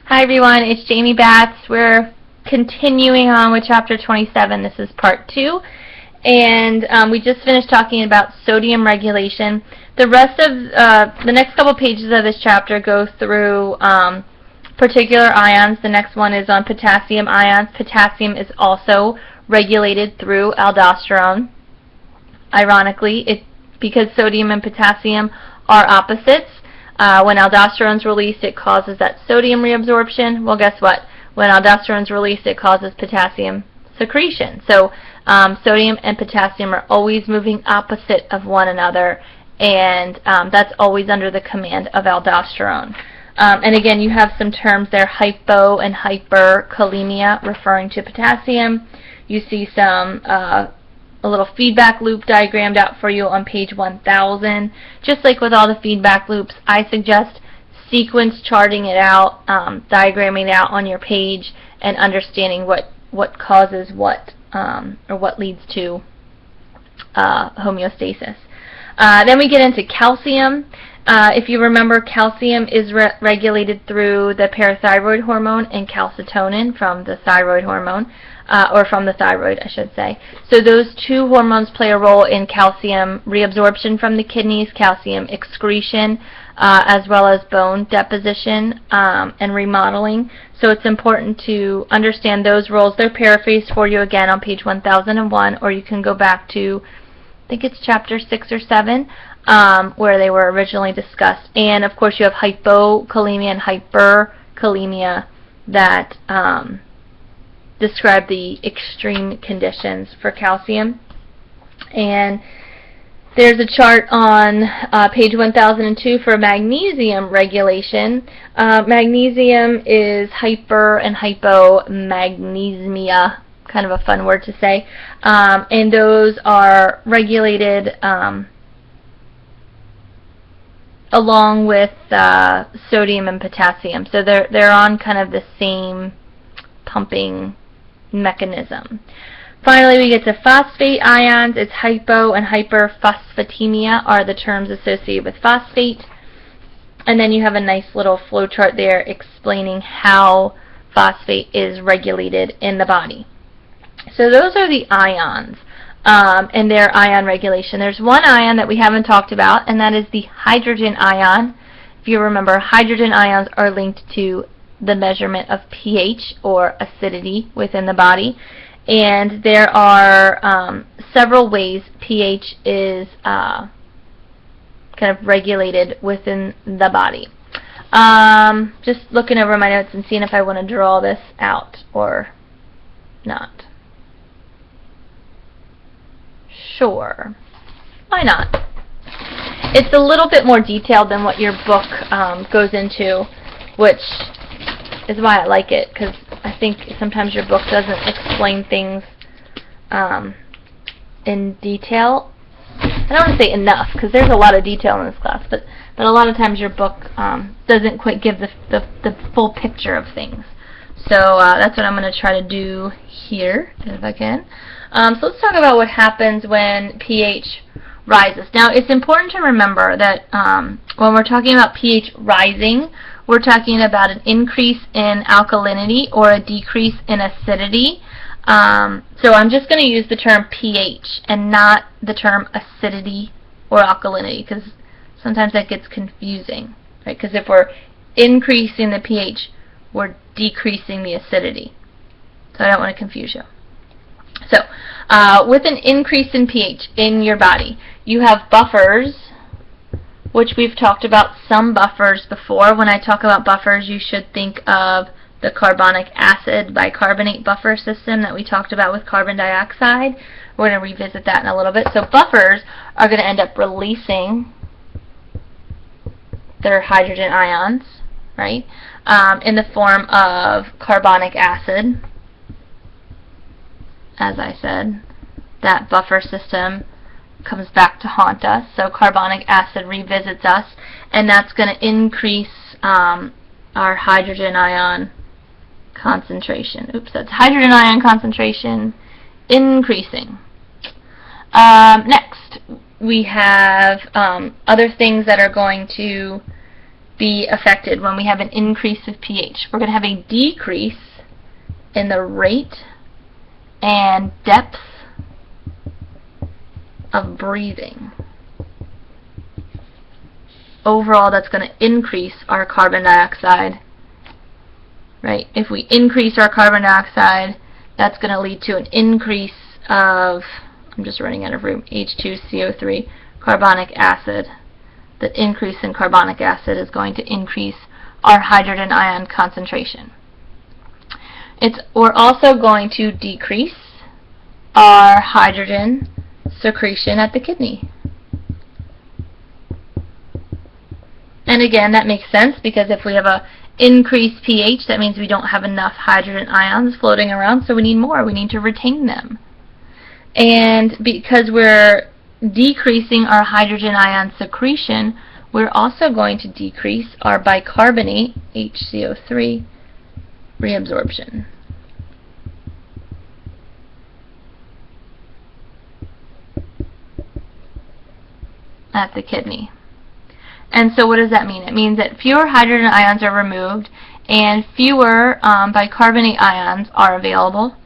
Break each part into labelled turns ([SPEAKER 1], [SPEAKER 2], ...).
[SPEAKER 1] Hi everyone, it's Jamie Batts. We're continuing on with chapter 27. This is part 2. And we just finished talking about sodium regulation. The rest of the next couple pages of this chapter go through particular ions. The next one is on potassium ions. Potassium is also regulated through aldosterone. Ironically, because sodium and potassium are opposites, when aldosterone is released, it causes that sodium reabsorption. Well, guess what? When aldosterone is released, it causes potassium secretion. So sodium and potassium are always moving opposite of one another, and that's always under the command of aldosterone. And again, you have some terms there, hypo and hyperkalemia, referring to potassium. You see some a little feedback loop diagrammed out for you on page 1000. Just like with all the feedback loops, I suggest sequence charting it out, diagramming it out on your page, and understanding what causes what, or what leads to homeostasis. Then we get into calcium. If you remember, calcium is regulated through the parathyroid hormone and calcitonin from the thyroid hormone, or from the thyroid, I should say. So those two hormones play a role in calcium reabsorption from the kidneys, calcium excretion, as well as bone deposition and remodeling. So it's important to understand those roles. They're paraphrased for you again on page 1001, or you can go back to, I think it's chapter 6 or 7, where they were originally discussed. And of course you have hypokalemia and hyperkalemia that describe the extreme conditions for calcium. And there's a chart on page 1002 for magnesium regulation. Magnesium is hyper and hypomagnesemia, kind of a fun word to say. And those are regulated along with sodium and potassium. So they're on kind of the same pumping mechanism. Finally, we get to phosphate ions. It's hypo and hyperphosphatemia are the terms associated with phosphate. And then you have a nice little flow chart there explaining how phosphate is regulated in the body. So those are the ions and their ion regulation. There's one ion that we haven't talked about, and that is the hydrogen ion. If you remember, hydrogen ions are linked to the measurement of pH, or acidity, within the body. And there are several ways pH is kind of regulated within the body. Just looking over my notes and seeing if I want to draw this out or not. Sure. Why not? It's a little bit more detailed than what your book goes into, which is why I like it, because I think sometimes your book doesn't explain things in detail. I don't want to say enough, because there's a lot of detail in this class, but a lot of times your book doesn't quite give the full picture of things. So that's what I'm going to try to do here, if I can. So let's talk about what happens when pH rises. Now, it's important to remember that when we're talking about pH rising, we're talking about an increase in alkalinity or a decrease in acidity. So I'm just going to use the term pH and not the term acidity or alkalinity, because sometimes that gets confusing, right? Because if we're increasing the pH, we're decreasing the acidity. So I don't want to confuse you. So with an increase in pH in your body, you have buffers, which we've talked about some buffers before. When I talk about buffers, you should think of the carbonic acid bicarbonate buffer system that we talked about with carbon dioxide. We're going to revisit that in a little bit. So buffers are going to end up releasing their hydrogen ions, right, in the form of carbonic acid. As I said, that buffer system comes back to haunt us. So carbonic acid revisits us, and that's going to increase our hydrogen ion concentration. Oops, that's hydrogen ion concentration increasing. Next, we have other things that are going to be affected when we have an increase of pH? We're going to have a decrease in the rate and depth of breathing. Overall, that's going to increase our carbon dioxide, right? If we increase our carbon dioxide, that's going to lead to an increase of, I'm just running out of room, H2CO3, carbonic acid. That increase in carbonic acid is going to increase our hydrogen ion concentration. We're also going to decrease our hydrogen secretion at the kidney. And again, that makes sense because if we have a increased pH, that means we don't have enough hydrogen ions floating around, so we need more. We need to retain them. And because we're decreasing our hydrogen ion secretion, we're also going to decrease our bicarbonate, HCO3, reabsorption. At the kidney. And so what does that mean? It means that fewer hydrogen ions are removed and fewer bicarbonate ions are available.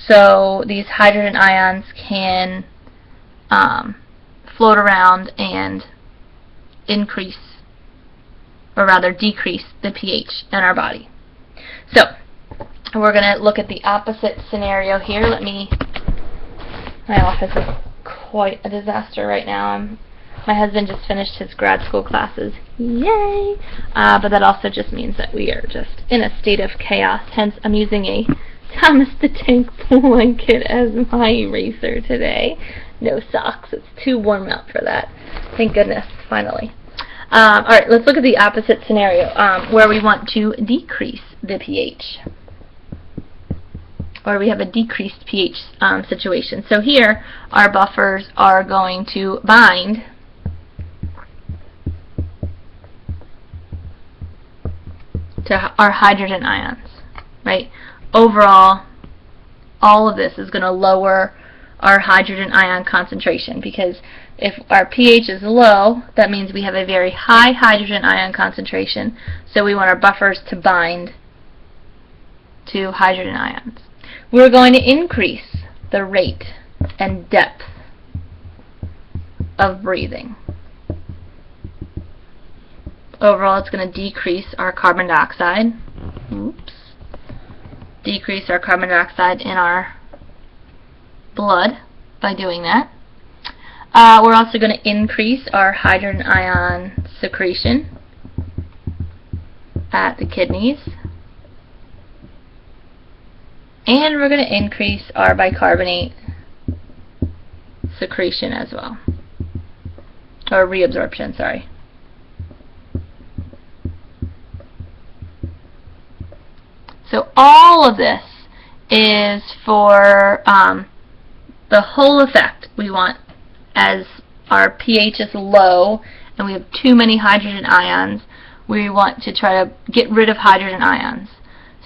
[SPEAKER 1] So these hydrogen ions can float around and increase, or rather decrease, the pH in our body. So we're going to look at the opposite scenario here. My office is quite a disaster right now. My husband just finished his grad school classes. Yay! But that also just means that we are just in a state of chaos. Hence, I'm using a Thomas the Tank blanket as my eraser today. No socks. It's too warm out for that. Thank goodness, finally. Alright, let's look at the opposite scenario where we want to decrease the pH. Or we have a decreased pH situation. So here, our buffers are going to bind to our hydrogen ions, right? Overall, all of this is going to lower our hydrogen ion concentration, because if our pH is low, that means we have a very high hydrogen ion concentration, so we want our buffers to bind to hydrogen ions. We're going to increase the rate and depth of breathing. Overall, it's going to decrease our carbon dioxide. Decrease our carbon dioxide in our blood by doing that. We're also going to increase our hydrogen ion secretion at the kidneys. And we're going to increase our bicarbonate secretion as well. Or reabsorption, sorry. So all of this is for the whole effect we want. As our pH is low and we have too many hydrogen ions, we want to try to get rid of hydrogen ions.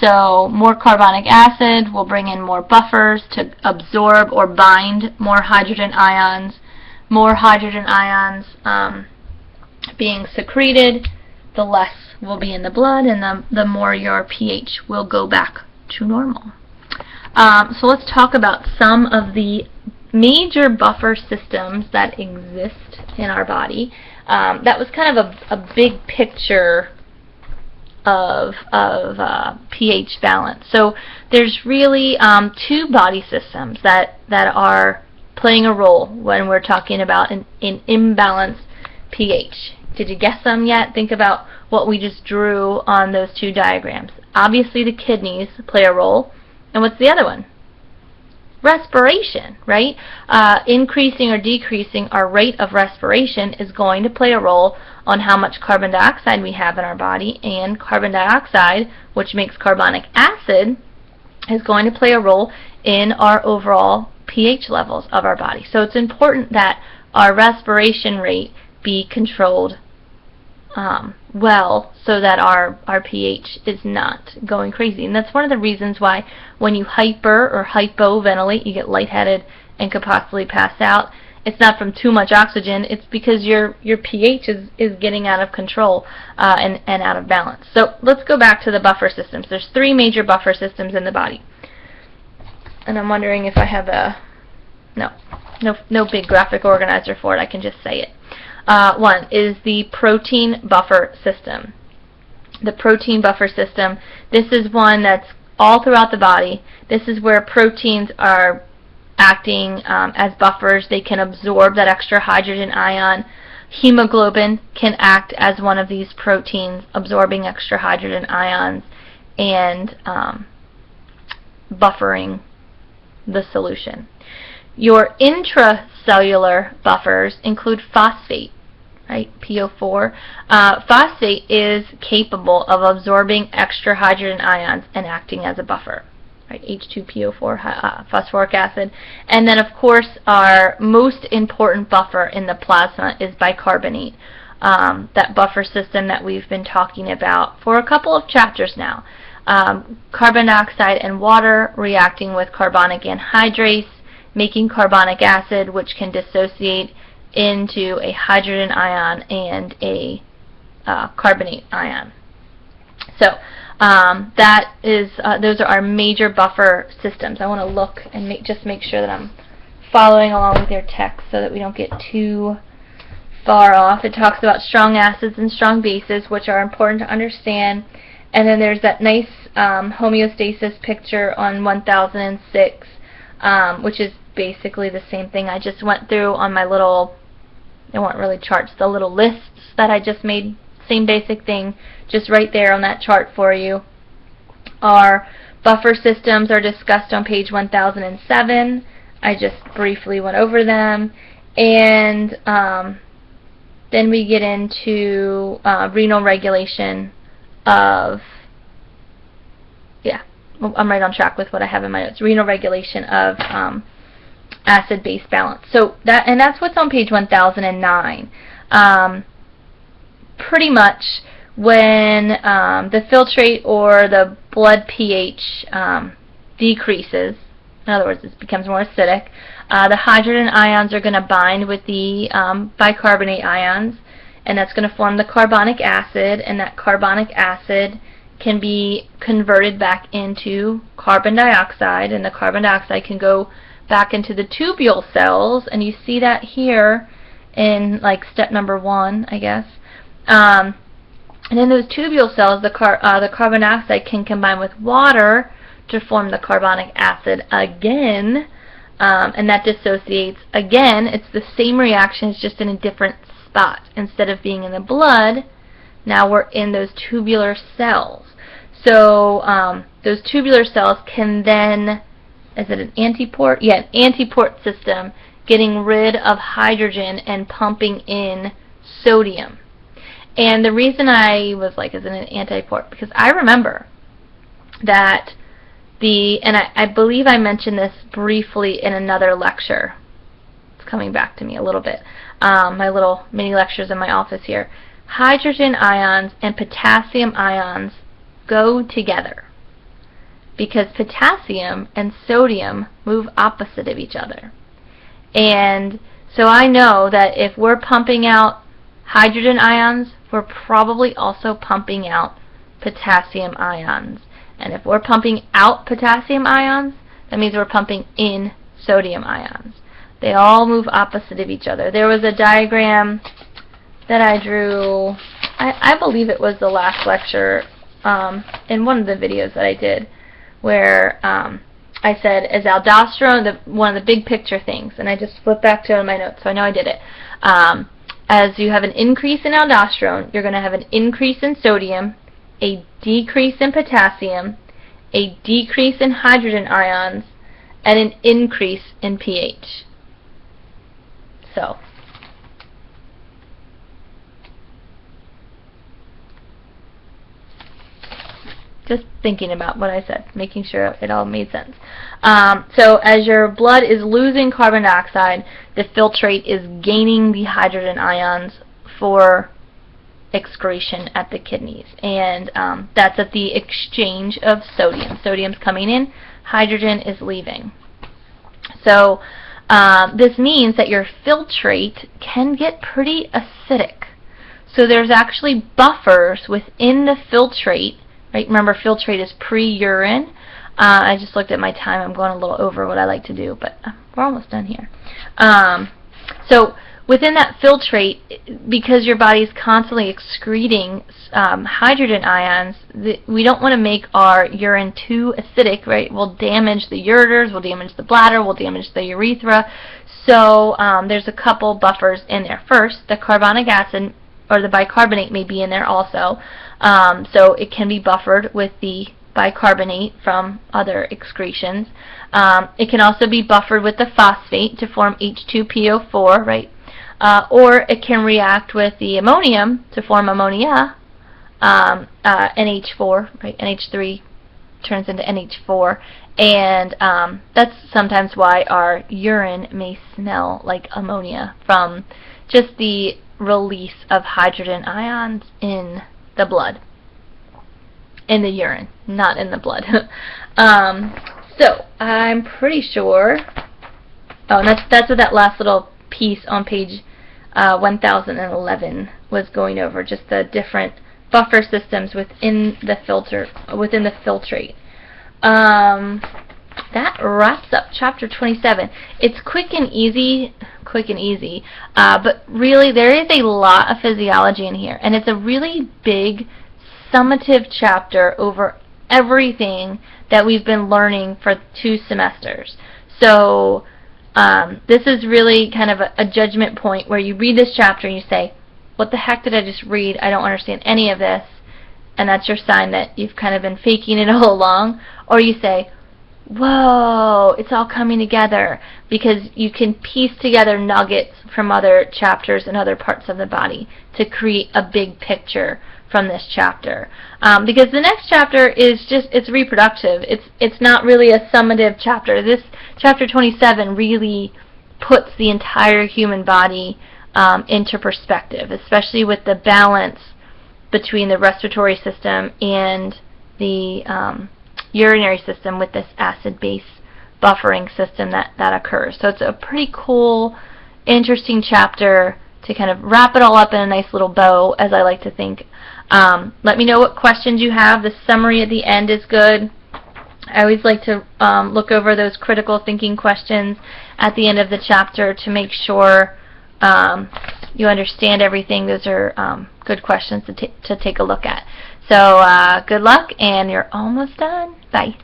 [SPEAKER 1] So more carbonic acid will bring in more buffers to absorb or bind more hydrogen ions. More hydrogen ions being secreted, the less will be in the blood, and the more your pH will go back to normal. So let's talk about some of the major buffer systems that exist in our body. That was kind of a big picture of pH balance. So there's really two body systems that are playing a role when we're talking about an imbalanced pH. Did you guess them yet? Think about what we just drew on those two diagrams. Obviously the kidneys play a role. And what's the other one? Respiration, right? Increasing or decreasing our rate of respiration is going to play a role on how much carbon dioxide we have in our body, and carbon dioxide, which makes carbonic acid, is going to play a role in our overall pH levels of our body. So it's important that our respiration rate be controlled well, so that our pH is not going crazy. And that's one of the reasons why when you hyper or hypoventilate, you get lightheaded and could possibly pass out. it's not from too much oxygen. It's because your pH is getting out of control and out of balance. So let's go back to the buffer systems. There's 3 major buffer systems in the body. And I'm wondering if I have a no big graphic organizer for it. I can just say it. One is the protein buffer system. The protein buffer system, this is one that's all throughout the body. This is where proteins are acting as buffers. They can absorb that extra hydrogen ion. Hemoglobin can act as one of these proteins, absorbing extra hydrogen ions and buffering the solution. Your intracellular buffers include phosphate, right, PO4. Phosphate is capable of absorbing extra hydrogen ions and acting as a buffer, right, H2PO4, phosphoric acid. And then, of course, our most important buffer in the plasma is bicarbonate, that buffer system that we've been talking about for a couple of chapters now. Carbon dioxide and water reacting with carbonic anhydrase, making carbonic acid, which can dissociate into a hydrogen ion and a carbonate ion. So that is those are our major buffer systems. I want to look and just make sure that I'm following along with your text so that we don't get too far off. It talks about strong acids and strong bases, which are important to understand. And then there's that nice homeostasis picture on 1006, which is basically the same thing I just went through on my little, they weren't really charts, the little lists that I just made. Same basic thing, just right there on that chart for you. Our buffer systems are discussed on page 1007. I just briefly went over them. And then we get into renal regulation of, I'm right on track with what I have in my notes, renal regulation of acid-base balance. So that's what's on page 1009. Pretty much when the filtrate or the blood pH decreases, in other words, it becomes more acidic, the hydrogen ions are going to bind with the bicarbonate ions, and that's going to form the carbonic acid, and that carbonic acid can be converted back into carbon dioxide, and the carbon dioxide can go back into the tubule cells, and you see that here in like step number 1, I guess. And in those tubule cells, the carbon dioxide can combine with water to form the carbonic acid again, and that dissociates again. It's the same reaction, it's just in a different spot. Instead of being in the blood, now we're in those tubular cells. So those tubular cells can then, is it an antiport? Yeah, an antiport system, getting rid of hydrogen and pumping in sodium. And the reason I was like, is it an antiport? Because I remember that and I believe I mentioned this briefly in another lecture. It's coming back to me a little bit. My little mini lectures in my office here. Hydrogen ions and potassium ions go together because potassium and sodium move opposite of each other. And so I know that if we're pumping out hydrogen ions, we're probably also pumping out potassium ions. And if we're pumping out potassium ions, that means we're pumping in sodium ions. They all move opposite of each other. There was a diagram that I drew, I believe it was the last lecture, in one of the videos that I did, where I said, as aldosterone, one of the big picture things, and I just flipped back to it in my notes, so I know I did it. As you have an increase in aldosterone, you're going to have an increase in sodium, a decrease in potassium, a decrease in hydrogen ions, and an increase in pH. So, just thinking about what I said, making sure it all made sense. So as your blood is losing carbon dioxide, the filtrate is gaining the hydrogen ions for excretion at the kidneys. And that's at the exchange of sodium. Sodium's coming in, hydrogen is leaving. So This means that your filtrate can get pretty acidic. So there's actually buffers within the filtrate, right? Remember, filtrate is pre-urine. I just looked at my time. I'm going a little over what I like to do, but we're almost done here. So within that filtrate, because your body is constantly excreting hydrogen ions, we don't want to make our urine too acidic, right? We'll damage the ureters, we'll damage the bladder, we'll damage the urethra. So there's a couple buffers in there. First, the carbonic acid or the bicarbonate may be in there also. So it can be buffered with the bicarbonate from other excretions. It can also be buffered with the phosphate to form H2PO4, right? Or it can react with the ammonium to form ammonia, NH4, right? NH3 turns into NH4, and that's sometimes why our urine may smell like ammonia from just the release of hydrogen ions in the blood. In the urine, not in the blood. So I'm pretty sure. Oh, and that's what that last little piece on page 1011 was going over, just the different buffer systems within the filtrate. That wraps up chapter 27. It's quick and easy, but really there is a lot of physiology in here, and it's a really big summative chapter over everything that we've been learning for 2 semesters. So this is really kind of a judgment point where you read this chapter and you say, what the heck did I just read? I don't understand any of this. And that's your sign that you've kind of been faking it all along. Or you say, whoa, it's all coming together, because you can piece together nuggets from other chapters and other parts of the body to create a big picture from this chapter. Because the next chapter is it's reproductive. It's not really a summative chapter. This chapter 27 really puts the entire human body into perspective, especially with the balance between the respiratory system and the urinary system with this acid-base buffering system that occurs. So it's a pretty cool, interesting chapter to kind of wrap it all up in a nice little bow, as I like to think. Let me know what questions you have. The summary at the end is good. I always like to look over those critical thinking questions at the end of the chapter to make sure you understand everything. Those are good questions to take a look at. So good luck, and you're almost done. Bye.